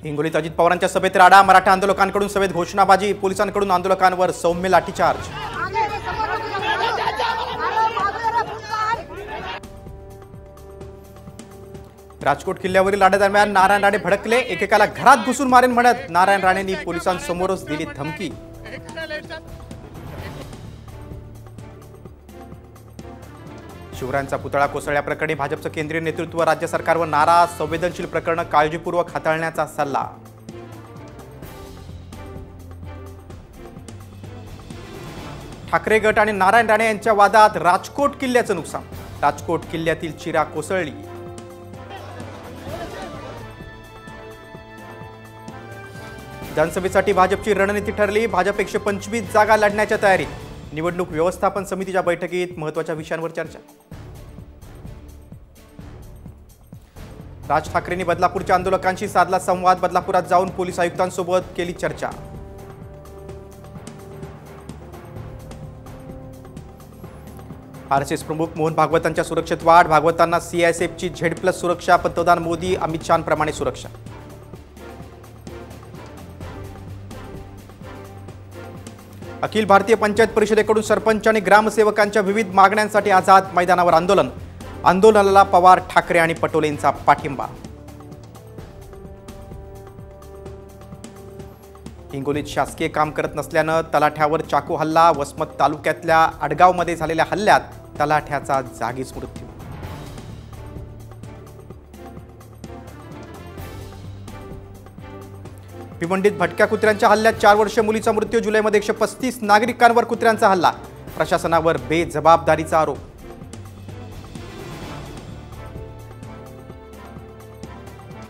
हिंगोलीत अजित पवारांच्या सभेत राडा, मराठा आंदोलकांकडून सभेत घोषणाबाजी, पोलिसांकडून आंदोलकांवर सौम्य लाठीचार्ज। राजकोट किल्ल्यावरील लढ्यादरम्यान नारायण राणे भडकले, एकेकाला घरात घुसून मारेन म्हणत नारायण राणेंनी पोलिसांसमोरच दिली धमकी। शिवरायांचा पुतळा कोसळल्याप्रकरणी भाजपचं केंद्रीय नेतृत्व राज्य सरकारवर नाराज, संवेदनशील प्रकरण काळजीपूर्वक हाताळण्याचा सल्ला। ठाकरे गट आणि नारायण राणे यांच्या वादात राजकोट किल्ल्याचं नुकसान, राजकोट किल्ल्यातील चिरा कोसळली। विधानसभेसाठी भाजपची रणनीती ठरली, भाजप 125 जागा लढण्याच्या तयारीत। निवडणूक व्यवस्थापन समितीच्या बैठकीत महत्त्वाच्या विषयांवर चर्चा। राज ठाकरेंनी बदलापूरच्या आंदोलकांशी साधला संवाद, बदलापुरात जाऊन पोलीस आयुक्तांसोबत केली चर्चा। आरएसएस प्रमुख मोहन भागवतांच्या सुरक्षेत वाढ, भागवतांना सीआयएसएफची झेड+ सुरक्षा, पंतप्रधान मोदी अमित शहांप्रमाणे सुरक्षा। अखिल भारतीय पंचायत परिषदेकडून सरपंच आणि ग्रामसेवकांच्या विविध मागण्यांसाठी आझाद मैदानावर आंदोलन, आंदोलनाला पवार, ठाकरे आणि पटोलेंचा पाठिंबा। हिंगोलीत शासकीय काम करत नसल्यानं तलाठ्यावर चाकू हल्ला, वसमत तालुक्यातल्या अडगावमध्ये झालेल्या हल्ल्यात तलाठ्याचा जागीच मृत्यू। भिवंडीत भटक्या कुत्र्यांच्या हल्ल्यात 4 वर्षीय मुलीचा मृत्यू, जुलैमध्ये 135 नागरिकांवर कुत्र्यांचा हल्ला, प्रशासनावर बेजबाबदारीचा आरोप।